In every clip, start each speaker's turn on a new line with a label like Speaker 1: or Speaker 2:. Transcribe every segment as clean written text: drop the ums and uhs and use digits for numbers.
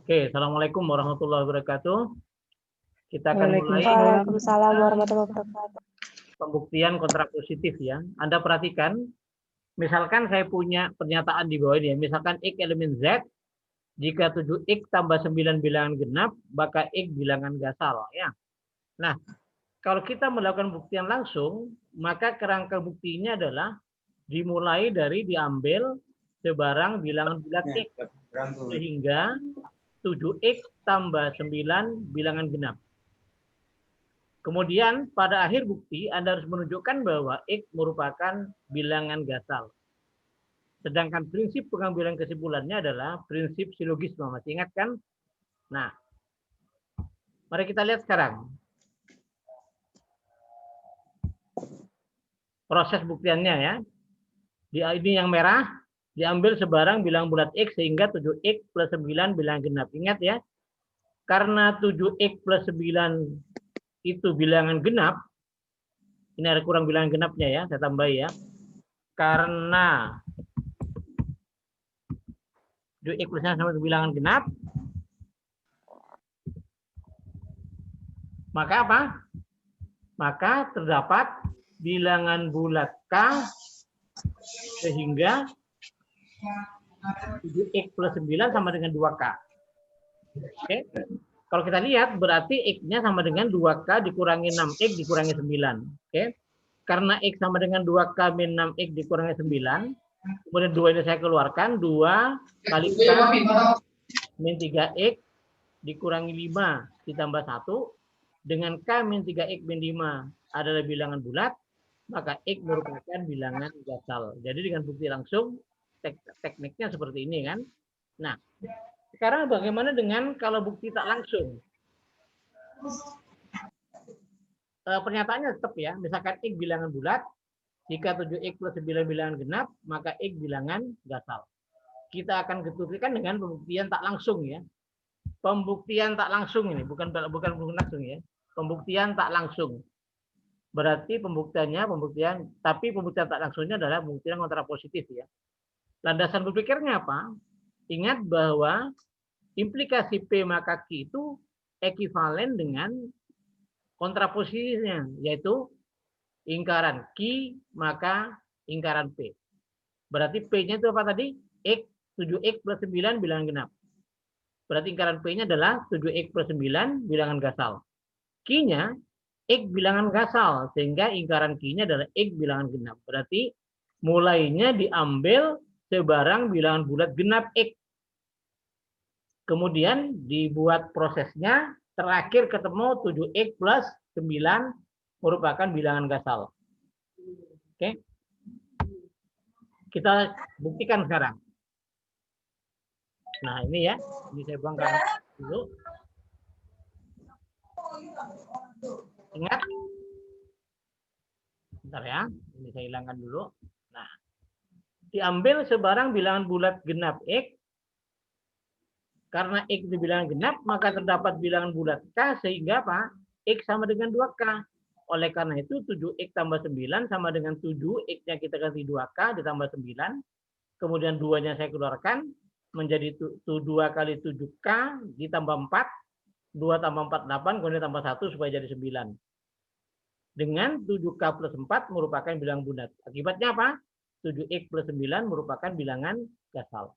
Speaker 1: Oke, Assalamualaikum warahmatullahi wabarakatuh. Kita akan mulai
Speaker 2: Waalaikumsalam warahmatullahi wabarakatuh.
Speaker 1: pembuktian kontrapositif ya. Anda perhatikan, misalkan saya punya pernyataan di bawah ini ya. Misalkan X elemen Z, jika 7X tambah 9 bilangan genap, maka X bilangan gasal ya. Nah, kalau kita melakukan buktian langsung, maka kerangka buktinya adalah dimulai dari diambil sebarang bilangan bulat X sehingga 7X tambah 9 bilangan genap. Kemudian pada akhir bukti Anda harus menunjukkan bahwa X merupakan bilangan gasal. Sedangkan prinsip pengambilan kesimpulannya adalah prinsip silogisme. Masih ingat kan? Nah, mari kita lihat sekarang. Proses buktiannya ya. Di ini yang merah, diambil sebarang bilangan bulat X sehingga 7X plus 9 bilangan genap. Ingat ya, karena 7X plus 9 itu bilangan genap, ini ada kurang bilangan genapnya ya, saya tambah ya. Karena 7X plusnya sama bilangan genap, maka apa? Maka terdapat bilangan bulat K sehingga 7X plus 9 sama dengan 2K. Oke. Kalau kita lihat berarti X-nya sama dengan 2K dikurangi 6X dikurangi 9. Oke. Karena X sama dengan 2K min 6X dikurangi 9. Kemudian 2 ini saya keluarkan. 2 kali K min 3X dikurangi 5 ditambah 1. Dengan K min 3X min 5 adalah bilangan bulat. Maka X merupakan bilangan gasal. Jadi dengan bukti langsung tekniknya seperti ini kan. Nah, sekarang bagaimana dengan kalau bukti tak langsung? Pernyataannya tetap ya, misalkan X bilangan bulat, jika 7X plus 9 bilangan genap, maka X bilangan gasal. Kita akan buktikan dengan pembuktian tak langsung ya. Pembuktian tak langsung ini, bukan langsung ya. Pembuktian tak langsung. Berarti pembuktian tak langsungnya adalah pembuktian kontrapositif ya. Landasan berpikirnya apa? Ingat bahwa implikasi P maka Q itu ekuivalen dengan kontraposisinya, yaitu lingkaran Q maka lingkaran P. Berarti P-nya itu apa tadi? X, 7X plus 9 bilangan genap. Berarti lingkaran P-nya adalah 7X plus 9 bilangan gasal. Q-nya X bilangan gasal, sehingga lingkaran Q-nya adalah X bilangan genap. Berarti mulainya diambil sebarang bilangan bulat genap X. Kemudian dibuat prosesnya, terakhir ketemu 7X plus 9 merupakan bilangan gasal. Oke. Kita buktikan sekarang. Nah, ini ya. Ini saya buangkan dulu. Ingat? Bentar ya. Ini saya hilangkan dulu. Nah, diambil sebarang bilangan bulat genap X. Karena X itu bilangan genap, maka terdapat bilangan bulat K sehingga apa? X sama dengan 2K. Oleh karena itu 7X tambah 9 sama dengan 7, X-nya kita kasih 2K ditambah 9. Kemudian 2-nya saya keluarkan menjadi 2 kali 7K ditambah 4. 2 tambah 4, 8, kemudian tambah 1 supaya jadi 9. Dengan 7K plus 4 merupakan bilangan bulat. Akibatnya apa? 7X plus 9 merupakan bilangan gasal.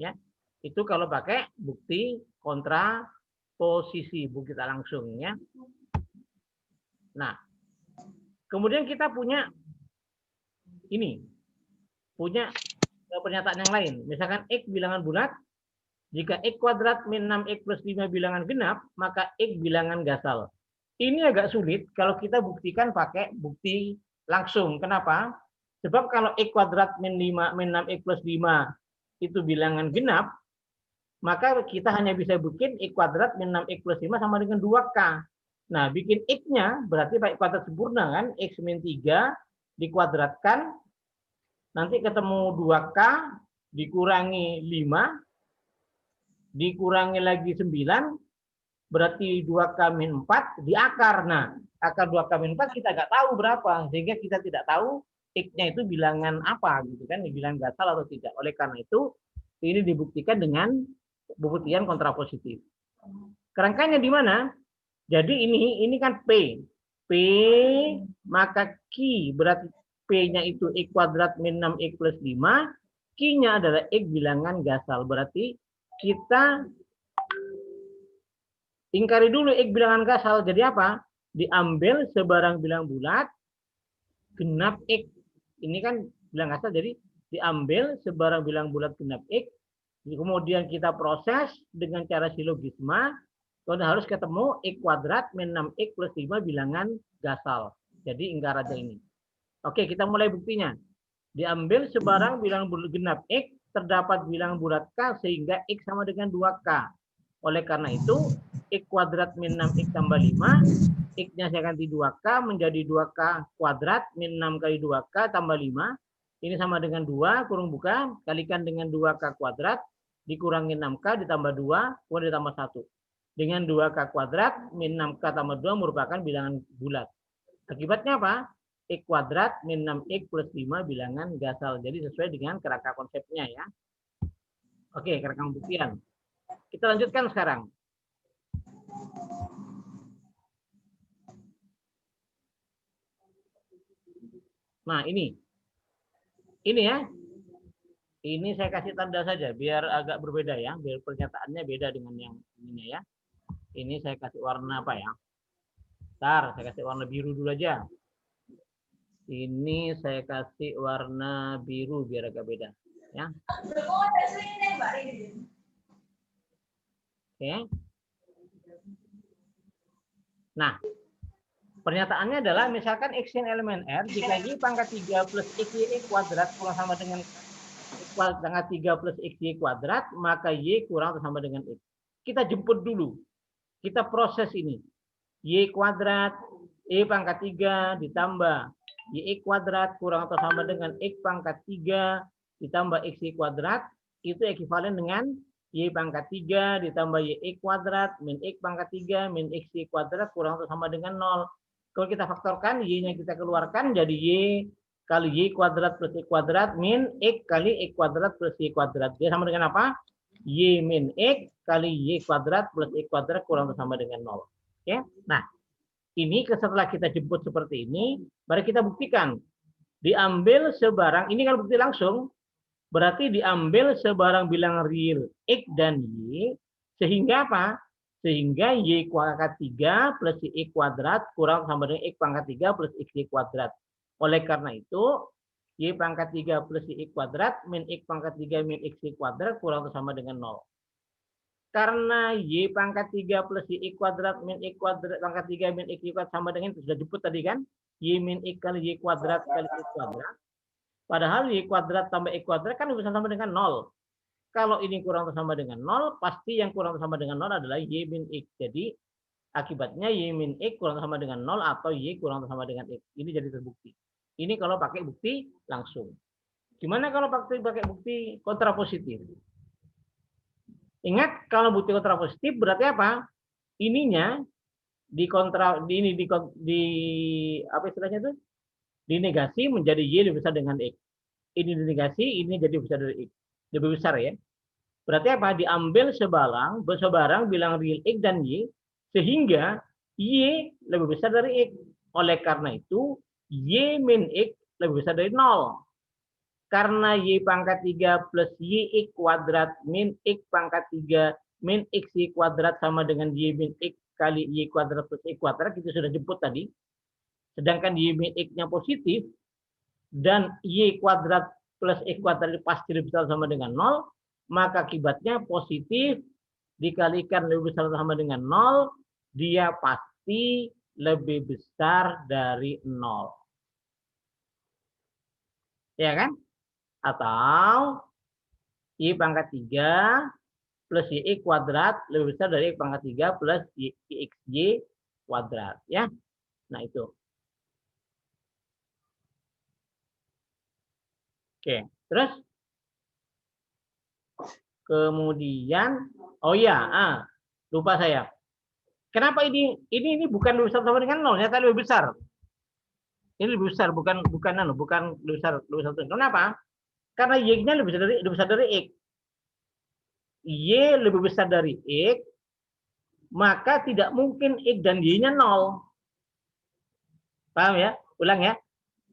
Speaker 1: Ya. Itu kalau pakai bukti kontraposisi, bukti tak langsung ya. Nah, kemudian kita punya ini, punya pernyataan yang lain. Misalkan X bilangan bulat, jika X kuadrat min 6X plus 5 bilangan genap, maka X bilangan gasal. Ini agak sulit kalau kita buktikan pakai bukti langsung. Kenapa? Sebab kalau X kuadrat min 6X plus 5 itu bilangan genap, maka kita hanya bisa bikin X kuadrat min 6X plus 5 sama dengan 2K. Nah, bikin X-nya berarti pakai kuadrat sempurna kan, X min 3 dikuadratkan, nanti ketemu 2K dikurangi 5, dikurangi lagi 9, berarti 2K min 4 di akar. Nah, akar 2K min 4 kita nggak tahu berapa, sehingga kita tidak tahu X-nya itu bilangan apa, gitu kan, bilangan gasal atau tidak. Oleh karena itu, ini dibuktikan dengan pembuktian kontrapositif. Kerangkanya di mana? Jadi ini kan P. P maka Q berarti P-nya itu X kuadrat min 6X plus 5. Q-nya adalah X bilangan gasal. Berarti kita ingkari dulu X bilangan gasal. Jadi apa? Diambil sebarang bilang bulat genap X. Ini kan bilang gasal. Jadi diambil sebarang bilang bulat genap X. Kemudian kita proses dengan cara silogisma. Kemudian harus ketemu X kuadrat min 6X plus 5 bilangan gasal. Jadi ingkar aja ini. Oke, kita mulai buktinya. Diambil sebarang bilangan bulat genap X, terdapat bilangan bulat K sehingga X sama dengan 2K. Oleh karena itu, X kuadrat min 6X tambah 5, X-nya saya ganti 2K menjadi 2K kuadrat min 6 kali 2K tambah 5. Ini sama dengan 2, kurung buka, kalikan dengan 2K kuadrat, dikurangi 6K ditambah 2, kemudian ditambah 1. Dengan 2K kuadrat min 6K tambah 2 merupakan bilangan bulat. Akibatnya apa? X kuadrat min 6X plus 5 bilangan gasal. Jadi sesuai dengan kerangka konsepnya ya. Oke, kerangka pembuktian. Kita lanjutkan sekarang. Nah, ini ya. Ini saya kasih tanda saja biar agak berbeda ya, biar pernyataannya beda dengan yang ini ya. Ini saya kasih warna apa ya? Bentar, saya kasih warna biru dulu aja. Ini saya kasih warna biru biar agak beda ya. Oke. Nah, pernyataannya adalah misalkan X yang elemen R jika Y pangkat 3 plus XY kuadrat kurang sama dengan pangkat 3 plus XY kuadrat, maka Y kurang atau sama dengan X. Kita jemput dulu. Kita proses ini. Y kuadrat, E pangkat 3 ditambah Y kuadrat kurang atau sama dengan X pangkat 3 ditambah XY kuadrat. Itu ekuivalen dengan Y pangkat 3 ditambah Y kuadrat min X pangkat 3 min XY kuadrat kurang atau sama dengan 0. Kalau kita faktorkan, Y-nya kita keluarkan jadi Y kali Y kuadrat plus Y kuadrat min X kali X kuadrat plus Y kuadrat. Dia sama dengan apa? Y min X kali Y kuadrat plus Y kuadrat kurang atau sama dengan 0. Oke? Nah, ini setelah kita jemput seperti ini, mari kita buktikan. Diambil sebarang, ini kalau bukti langsung, berarti diambil sebarang bilangan real X dan Y, sehingga apa? Sehingga Y pangkat 3 plus Y kuadrat kurang sama dengan X pangkat 3 plus XY kuadrat. Oleh karena itu, Y pangkat 3 plus Y kuadrat min X pangkat 3 min XY kuadrat kurang sama dengan 0. Karena Y pangkat 3 plus Y kuadrat min X kuadrat pangkat 3 min X kuadrat sama dengan itu sudah jemput tadi kan? Y min X kali Y kuadrat kali X kuadrat. Padahal Y kuadrat tambah X kuadrat kan bisa sama dengan 0. Kalau ini kurang atau sama dengan 0, pasti yang kurang atau sama dengan 0 adalah Y min X. Jadi akibatnya Y min X kurang atau sama dengan 0 atau Y kurang atau sama dengan X. Ini jadi terbukti. Ini kalau pakai bukti langsung. Gimana kalau pakai bukti kontrapositif? Ingat, kalau bukti kontrapositif berarti apa? Ininya di apa istilahnya itu? Dinegasi menjadi Y lebih besar dengan X. Ini dinegasi, ini jadi besar dari X. Lebih besar ya. Berarti apa? Diambil sebarang bilangan real X dan Y sehingga Y lebih besar dari X. Oleh karena itu, Y min X lebih besar dari 0. Karena Y pangkat 3 plus Y kuadrat min X pangkat 3 min XY kuadrat sama dengan Y min X kali Y kuadrat plus Y kuadrat, itu sudah jemput tadi. Sedangkan Y min X-nya positif dan Y kuadrat plus X kuadrat pasti lebih besar sama dengan 0, maka akibatnya positif dikalikan lebih besar sama dengan 0, dia pasti lebih besar dari 0. Ya kan? Atau Y pangkat 3 plus Y kuadrat lebih besar dari Y pangkat 3 plus YXY kuadrat. Ya. Nah, itu. Oke. Terus kemudian, oh ya, lupa saya. Kenapa ini bukan lebih besar sama dengan 0, ternyata lebih besar. Ini lebih besar, bukan lebih besar. Kenapa? Karena Y-nya lebih besar dari X. Y lebih besar dari X, maka tidak mungkin X dan Y-nya 0. Paham ya? Ulang ya.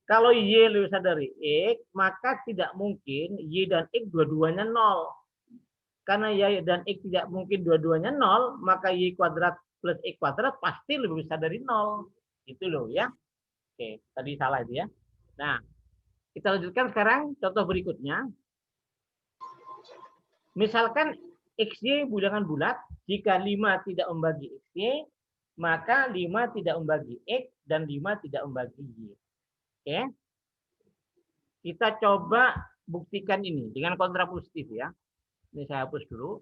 Speaker 1: Kalau Y lebih besar dari X, maka tidak mungkin Y dan X dua-duanya 0. Karena Y dan X tidak mungkin dua-duanya 0, maka Y kuadrat plus X kuadrat pasti lebih besar dari 0. Itu loh ya. Oke, tadi salah itu ya. Nah, kita lanjutkan sekarang contoh berikutnya. Misalkan XY bilangan bulat, jika 5 tidak membagi XY, maka 5 tidak membagi X dan 5 tidak membagi Y. Oke. Kita coba buktikan ini dengan kontrapositif ya. Ini saya hapus dulu.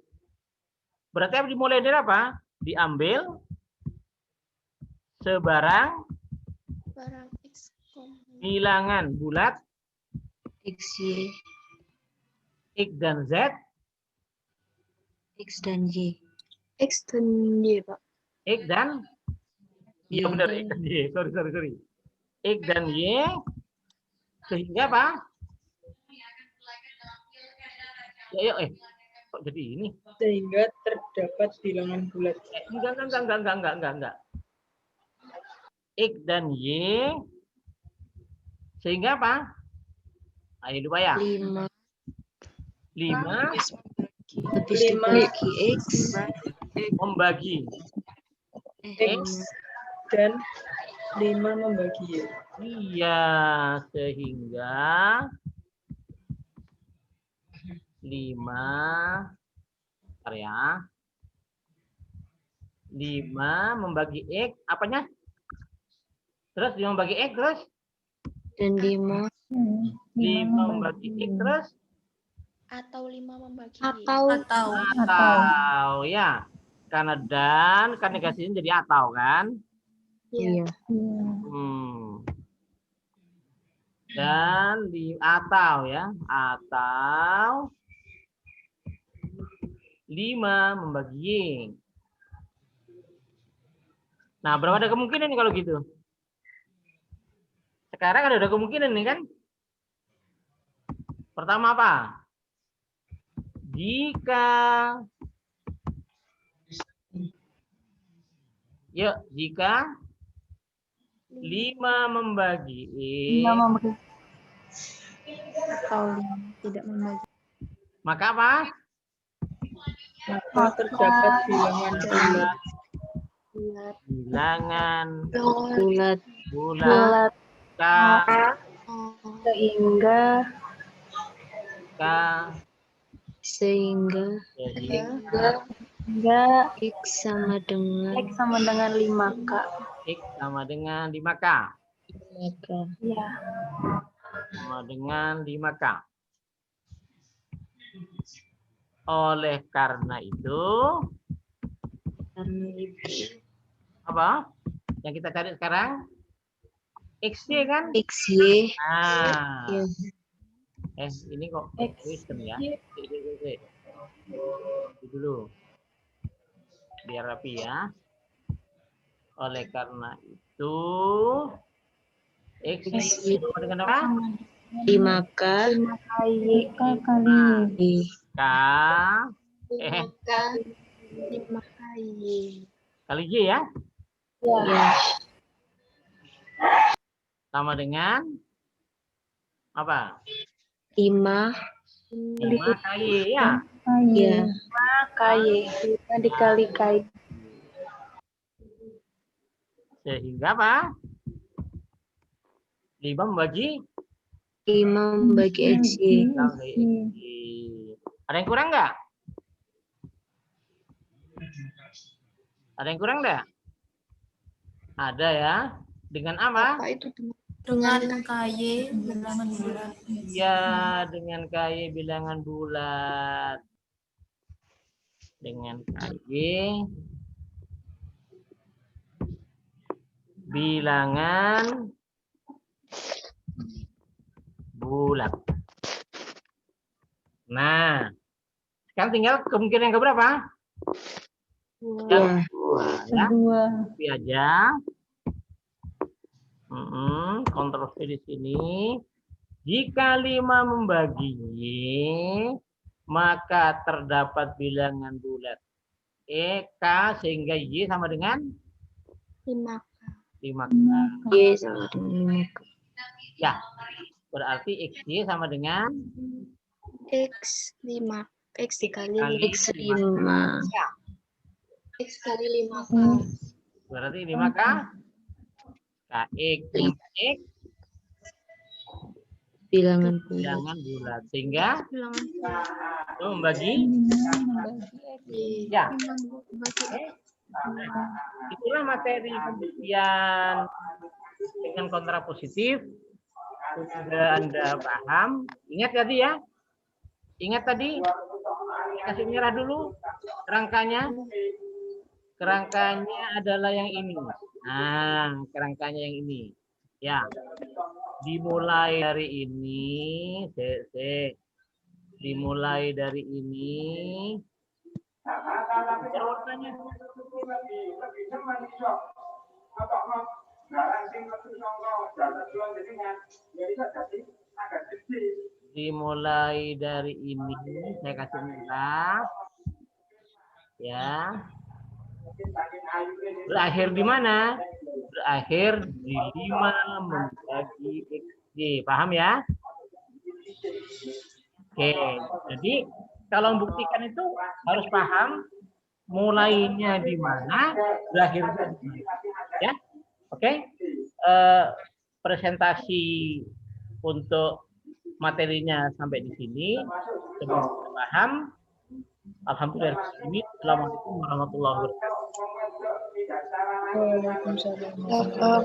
Speaker 1: Berarti dimulai dari apa? Diambil sebarang bilangan bulat
Speaker 3: XY,
Speaker 1: X dan Z,
Speaker 3: X dan Y.
Speaker 2: X dan Y, Pak.
Speaker 1: X dan iya benar X dan Y. Sorry. X dan Y sehingga apa? Ya, kok jadi ini?
Speaker 4: Sehingga terdapat bilangan bulat.
Speaker 1: Enggak. X dan Y sehingga apa? Ayo lupa ya.
Speaker 3: 5 habis
Speaker 4: 5
Speaker 3: dibagi X
Speaker 1: Membagi
Speaker 4: X dan 5 membagi Y.
Speaker 1: iya sehingga 5 ya. 5 membagi X apanya? Terus 5 membagi X terus
Speaker 3: dan 5
Speaker 1: 5 membagi X terus
Speaker 5: Atau 5 membagi Y.
Speaker 1: atau ya. Karena dan kan negasinya jadi atau kan?
Speaker 3: iya.
Speaker 1: Dan di atau ya, atau 5 membagi Y. Nah, berapa ada kemungkinan nih kalau gitu? Sekarang ada kemungkinan nih kan? Pertama apa? Jika jika 5 membagi Y,
Speaker 2: Atau 5 tidak membagi.
Speaker 1: maka apa?
Speaker 4: Maka terdapat bilangan bulat.
Speaker 1: Bilangan
Speaker 3: Bulat
Speaker 1: bulat K
Speaker 2: Sehingga
Speaker 3: sehingga X sama dengan
Speaker 2: X sama dengan 5K.
Speaker 1: X sama dengan 5K.
Speaker 2: Iya.
Speaker 1: Sama dengan 5K. Oleh karena itu apa? Yang kita cari sekarang XY kan?
Speaker 3: XY.
Speaker 1: Nah,
Speaker 3: Iya.
Speaker 1: ini kok Kristen ya? Itu dulu. Biar rapi ya. Oleh karena itu X sama dengan apa?
Speaker 3: 5K
Speaker 2: 5KY kali
Speaker 3: Y.
Speaker 1: K
Speaker 5: 5KY.
Speaker 1: kali Y ya?
Speaker 3: Ya.
Speaker 1: Sama dengan apa?
Speaker 3: 5
Speaker 1: 5KY ya?
Speaker 3: ya.
Speaker 2: 5KY. 5 dikali KY.
Speaker 1: Sehingga apa? 5 membagi
Speaker 3: 5 membagi XY.
Speaker 1: Ada yang kurang nggak? Ada yang kurang nggak? Ada ya. Dengan apa?
Speaker 5: Dengan KY bilangan bulat.
Speaker 1: Ya, dengan KY bilangan bulat. Dengan KY bilangan bulat. Nah, sekarang tinggal kemungkinan yang keberapa? Yang kedua, ya. Tapi aja. Kontrol di sini. Jika 5 membagi Y, maka terdapat bilangan bulat K sehingga Y sama dengan
Speaker 2: 5K.
Speaker 1: 5K.
Speaker 3: Y sama dengan 5K.
Speaker 1: Ya, berarti XY sama dengan
Speaker 2: X 5. X dikali
Speaker 3: X 5.
Speaker 1: Ya,
Speaker 2: X kali 5K.
Speaker 1: berarti 5K. KX dengan KX
Speaker 3: Bilangan bulat.
Speaker 1: bilangan bulat. Sehingga itu membagi ya. Itulah materi pembuktian dengan kontrapositif. Sudah Anda paham? Ingat tadi ya? Ingat tadi? Kasih merah dulu kerangkanya. Kerangkanya adalah yang ini. Nah, kerangkanya yang ini. Ya. Dimulai dari ini, dimulai dari ini. Dimulai dari ini, saya kasih merah. Ya. Berakhir di mana? Berakhir di 5 membagi XY. Paham ya? Oke, jadi kalau membuktikan itu harus paham mulainya di mana, berakhirnya di mana. Ya, oke. Presentasi untuk materinya sampai di sini. Semoga paham. Alhamdulillah. Assalamualaikum warahmatullahi wabarakatuh.
Speaker 4: Waalaikumsalam.
Speaker 2: Waalaikumsalam.